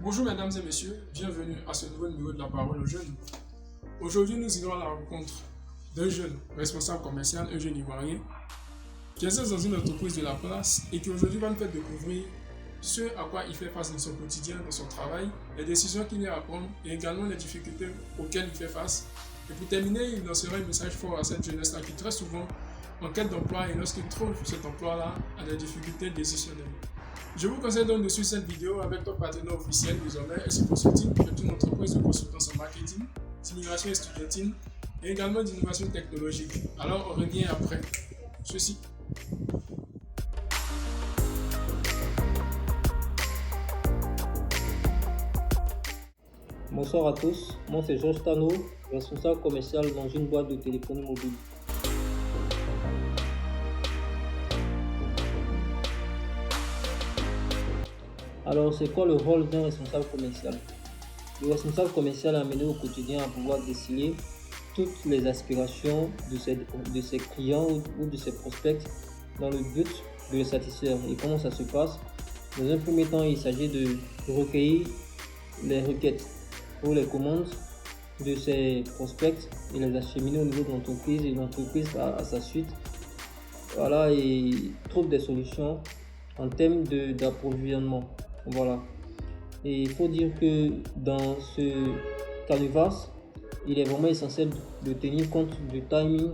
Bonjour mesdames et messieurs, bienvenue à ce nouveau numéro de la parole aux jeunes. Aujourd'hui, nous irons à la rencontre d'un jeune responsable commercial, un jeune Ivoirien, qui exerce dans une entreprise de la place et qui aujourd'hui va nous faire découvrir ce à quoi il fait face dans son quotidien, dans son travail, les décisions qu'il a à prendre et également les difficultés auxquelles il fait face. Et pour terminer, il lancera un message fort à cette jeunesse-là qui très souvent en quête d'emploi et lorsqu'il trouve cet emploi-là a des difficultés décisionnelles. Je vous conseille donc de suivre cette vidéo avec ton partenaire officiel désormais SC Consulting, qui est une entreprise de consultance en marketing, d'immigration estudiantine et également d'innovation technologique. Alors on revient après ceci. Bonsoir à tous, moi c'est Georges Tano, responsable commercial dans une boîte de téléphonie mobile. Alors c'est quoi le rôle d'un responsable commercial? Le responsable commercial est amené au quotidien à pouvoir déceler toutes les aspirations de ses clients ou de ses prospects dans le but de les satisfaire. Et comment ça se passe? Dans un premier temps, il s'agit de recueillir les requêtes pour les commandes de ses prospects et les acheminer au niveau de l'entreprise, et l'entreprise à sa suite. Voilà, et il trouve des solutions en termes d'approvisionnement. Voilà. Et il faut dire que dans ce canevas, il est vraiment essentiel de tenir compte du timing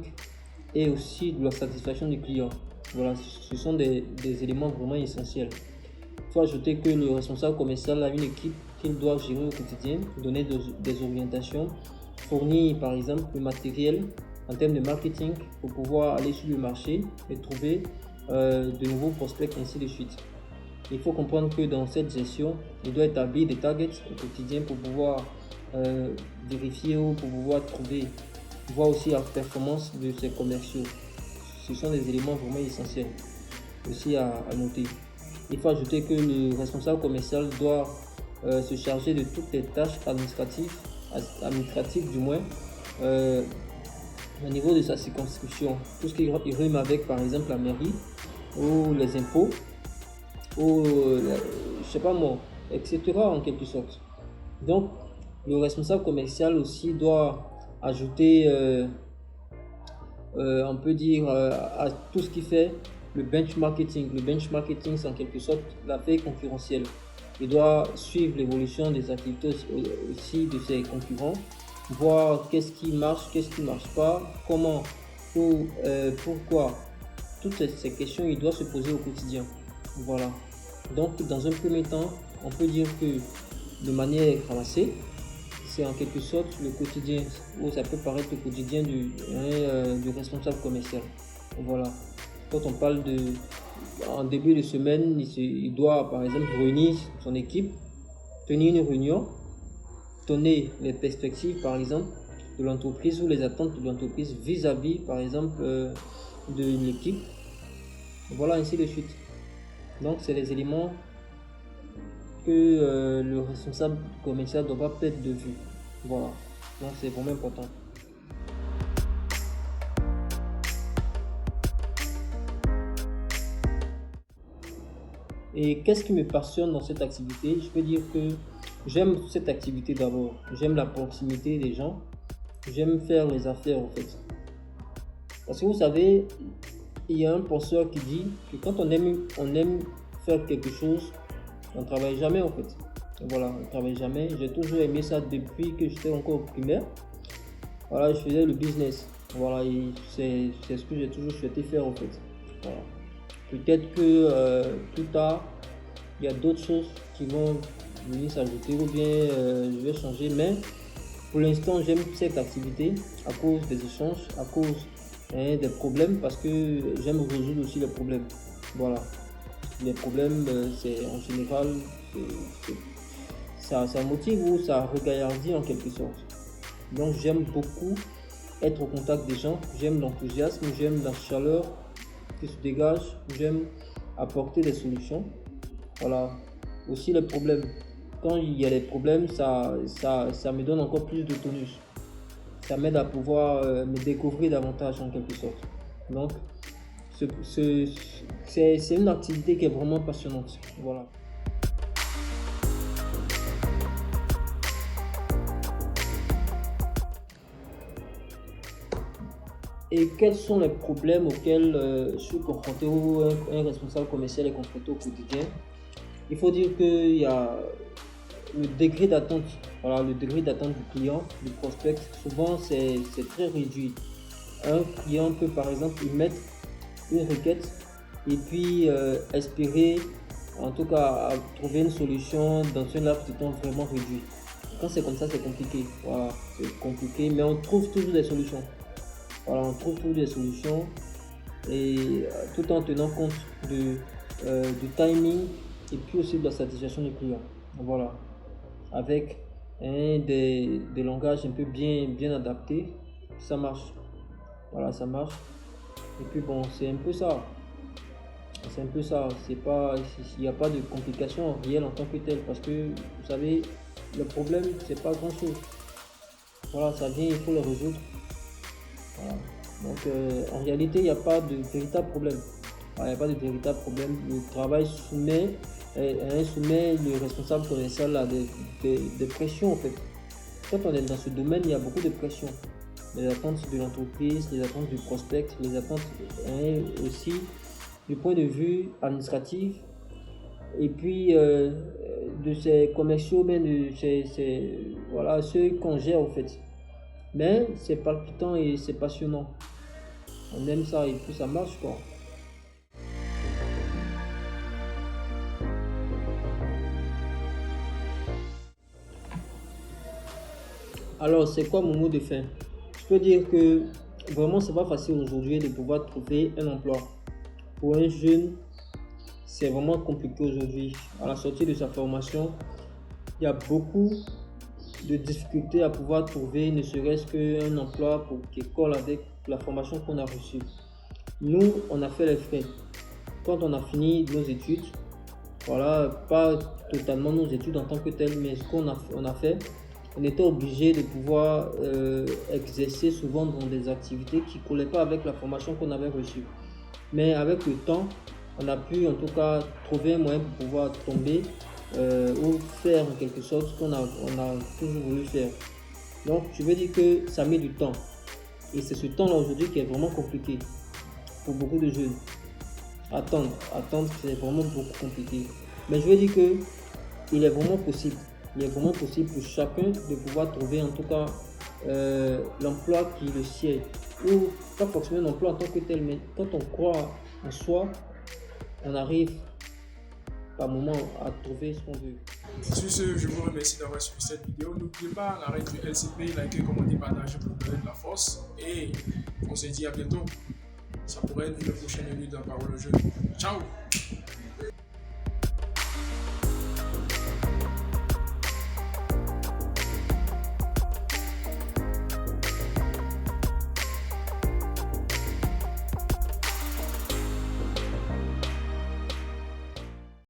et aussi de la satisfaction du client. Voilà, ce sont des éléments vraiment essentiels. Il faut ajouter que le responsable commercial a une équipe qu'il doit gérer au quotidien, donner des orientations, fournir par exemple le matériel en termes de marketing pour pouvoir aller sur le marché et trouver de nouveaux prospects, ainsi de suite. Il faut comprendre que dans cette gestion, il doit établir des targets au quotidien pour pouvoir vérifier ou pour pouvoir voir aussi la performance de ses commerciaux. Ce sont des éléments vraiment essentiels aussi à noter. Il faut ajouter que le responsable commercial doit se charger de toutes les tâches administratives du moins, au niveau de sa circonscription. Tout ce qui rime avec par exemple la mairie ou les impôts ou je sais pas moi, etc. en quelque sorte. Donc le responsable commercial aussi doit ajouter on peut dire à tout ce qui fait le benchmarking. Le benchmarking, c'est en quelque sorte la veille concurrentielle. Il doit suivre l'évolution des activités aussi de ses concurrents, voir qu'est-ce qui marche, qu'est-ce qui ne marche pas, comment, pourquoi. Toutes ces questions, il doit se poser au quotidien. Voilà. Donc, dans un premier temps, on peut dire que de manière ramassée, c'est en quelque sorte le quotidien, ou ça peut paraître le quotidien du responsable commercial. Voilà. Quand on parle en début de semaine, il doit par exemple réunir son équipe, tenir une réunion, donner les perspectives par exemple de l'entreprise ou les attentes de l'entreprise vis-à-vis par exemple de l'équipe. Voilà, ainsi de suite. Donc c'est les éléments que le responsable commercial ne doit pas perdre de vue. Voilà, donc c'est vraiment important. Et qu'est-ce qui me passionne dans cette activité? Je peux dire que j'aime cette activité d'abord. J'aime la proximité des gens. J'aime faire les affaires en fait. Parce que vous savez, il y a un penseur qui dit que quand on aime faire quelque chose, on ne travaille jamais en fait. Et voilà, on ne travaille jamais. J'ai toujours aimé ça depuis que j'étais encore au primaire. Voilà, je faisais le business. Voilà, et c'est ce que j'ai toujours souhaité faire en fait. Voilà. Peut-être que plus tard, il y a d'autres choses qui vont venir s'ajouter ou bien je vais changer. Mais pour l'instant, j'aime cette activité à cause des échanges, à cause des problèmes, parce que j'aime résoudre aussi les problèmes. Voilà. Les problèmes, c'est en général, ça motive ou ça regaillardit en quelque sorte. Donc j'aime beaucoup être au contact des gens, j'aime l'enthousiasme, j'aime la chaleur qui se dégage, j'aime apporter des solutions. Voilà, aussi les problèmes. Quand il y a des problèmes, ça me donne encore plus de tonus. Ça m'aide à pouvoir me découvrir davantage en quelque sorte. Donc, c'est une activité qui est vraiment passionnante. Voilà. Et quels sont les problèmes auxquels je suis confronté ou un responsable commercial est confronté au quotidien? Il faut dire qu'il y a le degré d'attente, voilà, le degré d'attente du client, du prospect. Souvent, c'est très réduit. Un client peut par exemple y mettre une requête et puis espérer, en tout cas, à trouver une solution dans un laps de temps vraiment réduit. Quand c'est comme ça, c'est compliqué. Voilà, c'est compliqué, mais on trouve toujours des solutions. Voilà, on trouve toujours des solutions et tout en tenant compte du timing et puis aussi de la satisfaction du client. Voilà, avec des langages un peu bien adaptés, ça marche. Voilà, ça marche. Et puis bon, c'est un peu ça. C'est un peu ça. C'est pas, il n'y a pas de complications réelles en tant que telles parce que vous savez, le problème, c'est pas grand chose. Voilà, ça vient, il faut le résoudre. Voilà. Donc en réalité, il n'y a pas de véritable problème. Voilà, il n'y a pas de véritable problème. Le travail soumet le responsable commercial à des pressions en fait. Quand on est dans ce domaine, il y a beaucoup de pressions. Les attentes de l'entreprise, les attentes du prospect, les attentes aussi du point de vue administratif et puis de ces commerciaux, mais voilà, ceux qu'on gère en fait. Mais c'est palpitant et c'est passionnant. On aime ça et puis ça marche quoi. Alors, c'est quoi mon mot de fin? Je peux dire que vraiment, c'est pas facile aujourd'hui de pouvoir trouver un emploi. Pour un jeune, c'est vraiment compliqué aujourd'hui. À la sortie de sa formation, il y a beaucoup de difficultés à pouvoir trouver ne serait-ce qu'un emploi qui colle avec la formation qu'on a reçue. Nous, on a fait les frais. Quand on a fini nos études, voilà, pas totalement nos études en tant que telles, mais ce qu'on a fait, on était obligé de pouvoir exercer souvent dans des activités qui ne collaient pas avec la formation qu'on avait reçue. Mais avec le temps, on a pu en tout cas trouver un moyen pour pouvoir tomber ou faire en quelque sorte ce qu'on a toujours voulu faire. Donc je veux dire que ça met du temps. Et c'est ce temps-là aujourd'hui qui est vraiment compliqué pour beaucoup de jeunes. Attendre, c'est vraiment beaucoup compliqué. Mais je veux dire que il est vraiment possible. Il est vraiment possible pour chacun de pouvoir trouver en tout cas l'emploi qui le sied. Ou pas forcément un emploi en tant que tel, mais quand on croit en soi, on arrive par moment à trouver ce qu'on veut. Sur ce, je vous remercie d'avoir suivi cette vidéo. N'oubliez pas l'arrêt du LCP, likez, commentez, partagez pour donner de la force. Et on se dit à bientôt. Ça pourrait être une prochaine minute de la parole aux jeunes. Ciao!